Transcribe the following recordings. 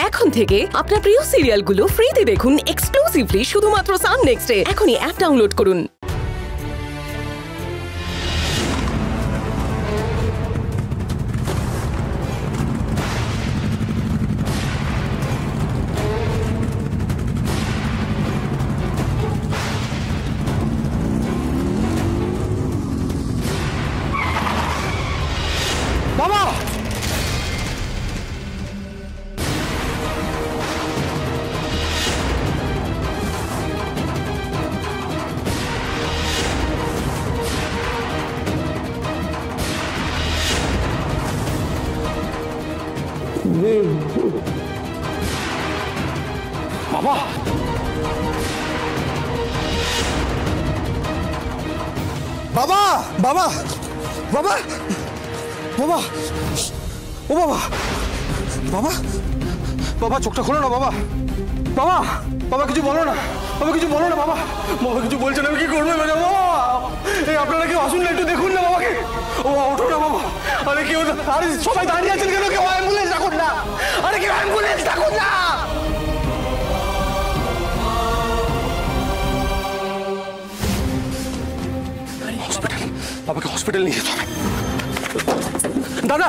এখন থেকে আপনার প্রিয় সিরিয়ালগুলো ফ্রিতে দেখুন এক্সক্লুসিভলি শুধুমাত্র সান নেক্সটে। এখনই অ্যাপ ডাউনলোড করুন। বাবা বাবা বাবা বাবা বাবা বাবা ও বাবা বাবা বাবা চোখটা খোলো না বাবা বাবা বাবা কিছু বলো না বাবা কিছু বলো না বাবা বাবা কিছু বলছে না আমি কি করবো বাবা এই আপনারা কেউ আসুন না একটু দেখুন না বাবাকে ও ওঠো না বাবা আরে কেউ আরে সবাই দাঁড়িয়ে আছেন কেন কেউ অ্যাম্বুলেন্স ডাকুন না আরে কেউ অ্যাম্বুলেন্স ডাকুন না বাবাকে হসপিটাল নিয়ে যেতে হবে দাদা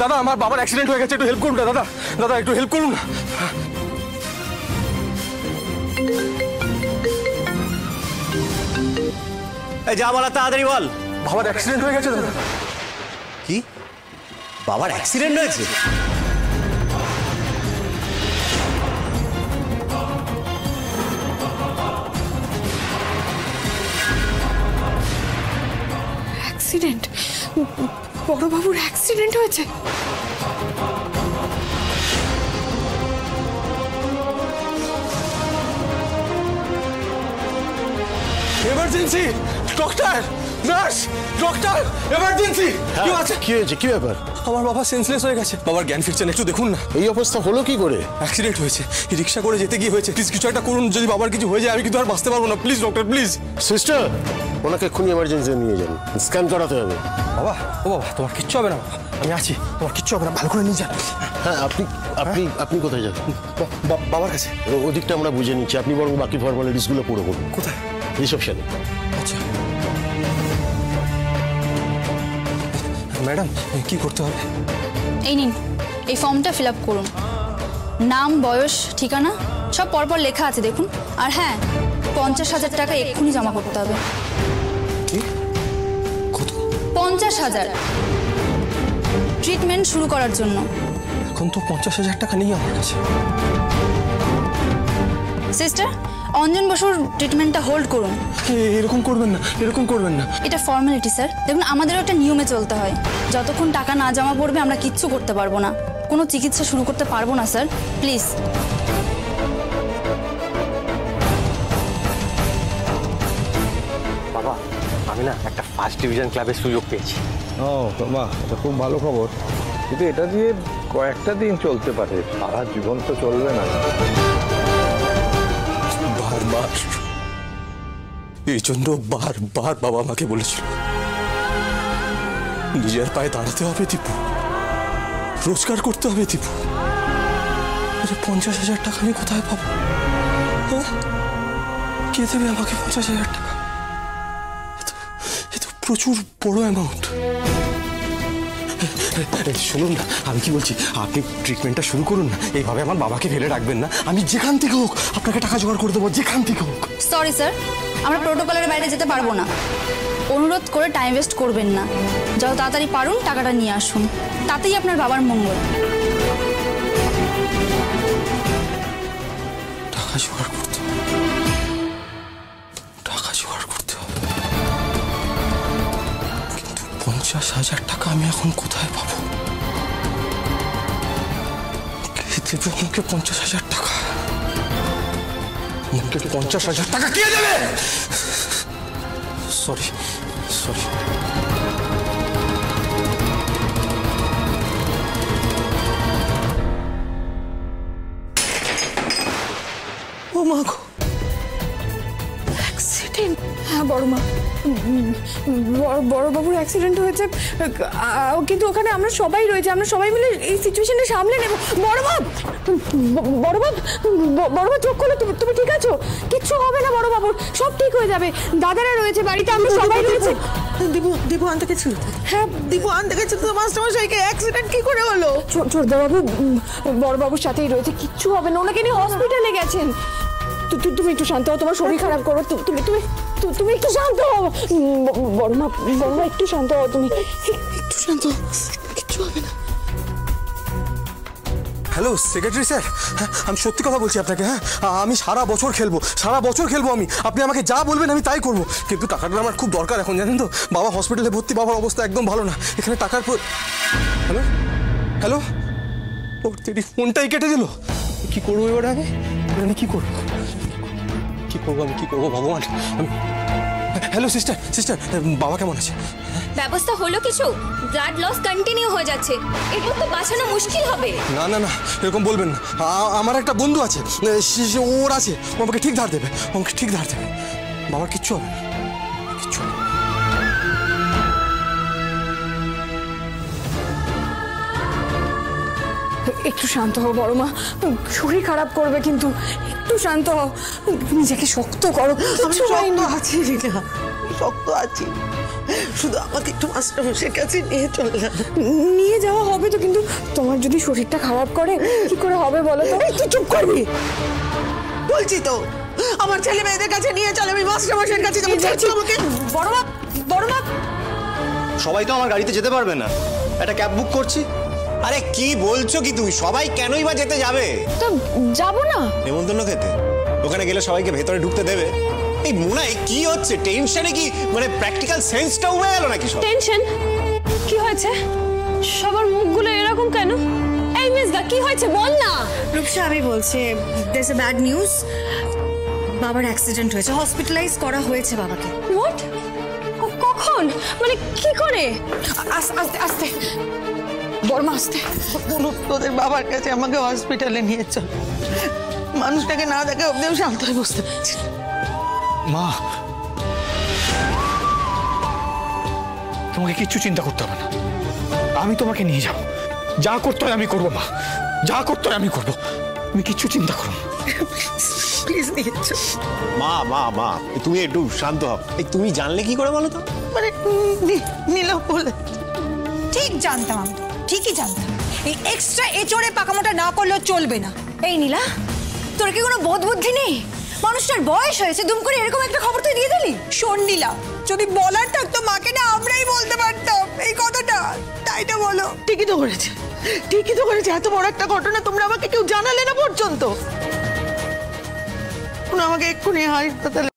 দাদা আমার বাবার অ্যাক্সিডেন্ট হয়ে গেছে একটু হেল্প করুন না দাদা দাদা একটু হেল্প করুন না এই যা বলা তাড়াতাড়ি বল বাবার অ্যাক্সিডেন্ট হয়ে গেছে দাদা কি বাবার অ্যাক্সিডেন্ট হয়েছে অ্যাক্সিডেন্ট বড়বাবুর অ্যাক্সিডেন্ট হয়েছে emergency doctor nurse doctor emergency কি আছে কি হয়েছে কি ব্যাপার আমার বাবা সেন্সলেস হয়ে গেছে বাবার জ্ঞান ফিরছে না একটু দেখুন না এই অবস্থা হলো কি করে অ্যাক্সিডেন্ট হয়েছে রিক্সা করে যেতে গিয়ে হয়েছে প্লিজ কিছু একটা করুন যদি বাবার কিছু হয়ে যায় আমি কিন্তু আর বাঁচতে পারবো না প্লিজ ডক্টর প্লিজ সিস্টার ওনাকে এক্ষুনি এমার্জেন্সি নিয়ে যান স্ক্যান করাতে হবে বাবা ও বাবা তোমার কিচ্ছু হবে না আমি আছি তোমার কিচ্ছু হবে না ভালো করে নিয়ে যান হ্যাঁ আপনি আপনি আপনি কোথায় যাবেন বাবার কাছে ওদিকটা আমরা বুঝে নিচ্ছি আপনি বরং বাকি ফর্মালিটিসগুলো পুরো করুন কোথায় রিসেপশনে আচ্ছা ম্যাডাম কি করতে হবে এই নিন এই ফর্মটা ফিল আপ করুন নাম বয়স ঠিকানা সব পরপর লেখা আছে দেখুন আর হ্যাঁ 50,000 টাকা এক্ষুনি জমা করতে হবে কি কত 50,000 ট্রিটমেন্ট শুরু করার জন্য এখন তো 50,000 টাকা নেই আমার কাছে সিস্টার অঞ্জন বসুর ট্রিটমেন্টটা হোল্ড করুন এরকম করবেন না এরকম করবেন না এটা ফর্মালিটি স্যার দেখুন আমাদেরও একটা নিয়মে চলতে হয় যতক্ষণ টাকা না জমা পড়বে আমরা কিচ্ছু করতে পারবো না কোনো চিকিৎসা শুরু করতে পারবো না স্যার প্লিজ বাবা আমি না একটা ফার্স্ট ডিভিশন ক্লাবের সুযোগ পেয়েছি ও বাহ এটা খুব ভালো খবর কিন্তু এটা দিয়ে কয়েকটা দিন চলতে পারে সারা জীবন তো চলবে না বারবার এই জন্য বারবার বাবা আমাকে বলেছিল নিজের পায়ে দাঁড়াতে হবে দীপু রোজগার করতে হবে দীপু 50,000 টাকা আমি কোথায় পাবো কে দেবে আমাকে 50,000 টাকা এ তো প্রচুর বড় অ্যামাউন্ট শুনুন না আমি কি বলছি আপনি ট্রিটমেন্টটা শুরু করুন না এইভাবে আমার বাবাকে ফেলে রাখবেন না আমি যেখান থেকে হোক আপনাকে টাকা জোগাড় করে দেবো যেখান থেকে হোক সরি স্যার আমরা প্রোটোকলের বাইরে যেতে পারবো না অনুরোধ করে টাইম ওয়েস্ট করবেন না যত তাড়াতাড়ি পারুন টাকাটা নিয়ে আসুন তাতেই আপনার বাবার মঙ্গল টাকা জোগাড় করতে হবে টাকা জোগাড় করতে হবে কিন্তু 50,000 টাকা আমি এখন কোথায় পাবো কে দেবে আমাকে 50,000 টাকা আমাকে 50,000 টাকা কে দেবে সরি সরি ও মা গো অ্যাক্সিডেন্ট হ্যাঁ বড় মা, বড়বাবুর অ্যাক্সিডেন্ট হয়েছে, কিন্তু ওখানে আমরা সবাই রয়েছে, আমরা সবাই মিলে এই সিচুয়েশনটা সামলে নেব। বড়বাবু চোখ খোলো, তুমি ঠিক আছো? কিচ্ছু হবে না বড়বাবুর, সব ঠিক হয়ে যাবে। দাদারা রয়েছে বাড়িতে, আমরা সবাই রয়েছে। দীপু আনতে গেছিল? হ্যাঁ দীপু আনতে গেছিল তো মাস্টারমশাইকে, অ্যাক্সিডেন্ট কি করে হলো? ছোটদাবাবু বড়বাবুর সাথেই রয়েছে, কিচ্ছু হবে না, ওনাকে নিয়ে হসপিটালে গেছেন। তুমি একটু শান্ত হও, তোমার শরীর খারাপ করো, তুমি একটু শান্ত হও। বড়মা একটু শান্ত হও, তুমি একটু শান্ত হও, কিচ্ছু হবে না। হ্যালো সেক্রেটারি স্যার, হ্যাঁ আমি সত্যি কথা বলছি আপনাকে। হ্যাঁ আমি সারা বছর খেলবো আমি, আপনি আমাকে যা বলবেন আমি তাই করবো, কিন্তু টাকাটা আমার খুব দরকার এখন, জানেন তো? বাবা হসপিটালে ভর্তি, বাবার অবস্থা একদম ভালো না, এখানে টাকার হ্যালো হ্যালো, ওর তেরি ফোনটাই কেটে দিল। কি করবো এবার আমি কি করবো ভগবান? হ্যালো সিস্টার, বাবা কেমন আছে? ব্যবস্থা হলো কিছু? ব্লাড লস কন্টিনিউ হয়ে যাচ্ছে, এরপর তো বাঁচানো মুশকিল হবে। না এরকম বলবেন না। আমার একটা বন্ধু আছে, ওর আছে, ও আমাকে ঠিক ধার দেবে, বাবার কিচ্ছু হবে না, কিচ্ছু হবে না। একটু শান্ত হও বড় মা, শরীর খারাপ করবে, কিন্তু একটু শান্ত হও, নিজেকে শক্ত করো। আমি শক্ত আছি লীলা, শক্ত আছি, শুধু আমাকে একটু মাস্টারমশাইয়ের কাছে নিয়ে চল। নিয়ে যাওয়া হবে তো, কিন্তু তোমার যদি শরীরটা খারাপ করে কি করে হবে বলো তো? তুই চুপ করবি, বলছি তো আমার ছেলে মেয়েদের কাছে নিয়ে চল, আমি মাস্টারমশাইয়ের কাছে যাবো। আমাকে বড় মা সবাই তো আমার গাড়িতে যেতে পারবে না, একটা ক্যাব বুক করছি। আরে কি বলছো কি তুমি? সবাই কেনই বা যেতে যাবে? তো যাবো না নেমন্তন্ন খেতে, ওখানে গেলে সবাইকে ভেতরে ঢুকতে দেবে? এই মুনাই কি হচ্ছে? টেনশনে কি মানে প্র্যাকটিক্যাল সেন্সটা উড়ে গেল নাকি? সব টেনশন কি হয়েছে? সবার মুখগুলো এরকম কেন? এই মিসদা কি হয়েছে বল না। রূপসা আমি বলছি, দেয়ারস এ ব্যাড নিউজ, বাবার অ্যাক্সিডেন্ট হয়েছে, হসপিটালাইজ করা হয়েছে বাবাকে। হোয়াট? কখন? মানে কি করে? আস্তে বড়মা আস্তে। তোদের বাবার কাছে আমাকে হসপিটালে নিয়ে চল, মানুষটাকে না দেখে অব্দিও শান্ত হয়ে বসতে পারছি। মা, তোমাকে কিচ্ছু চিন্তা করতে হবে না, আমি তোমাকে নিয়ে যাব, যা করতে হয় আমি করবো। মা, যা করতে হয় আমি করবো, তুমি কিচ্ছু চিন্তা করো না। প্লিজ নিয়ে চল। মা তুমি একটু শান্ত হও। এই তুমি জানলে কি করে বলো তো? মানে নীলা বলে। ঠিক জানতাম, আমি ঠিকই জানতাম, এই এক্সট্রা এচড়ে পাকামোটা না করলেও চলবে না। এই নীলা, তোর কি কোনো বোধ বুদ্ধি নেই? মানুষটার বয়স হয়েছে, দুম করে এরকম একটা খবর তুই দিয়ে দিলি। শোন নীলা, যদি বলার থাকতো মাকে না আমরাই বলতে পারতাম এই কথাটা, তাই তো বলো। ঠিকই তো করেছে, এত বড় একটা ঘটনা তোমরা আমাকে কেউ জানালে না পর্যন্ত। আমাকে এক্ষুনি হাসপাতালে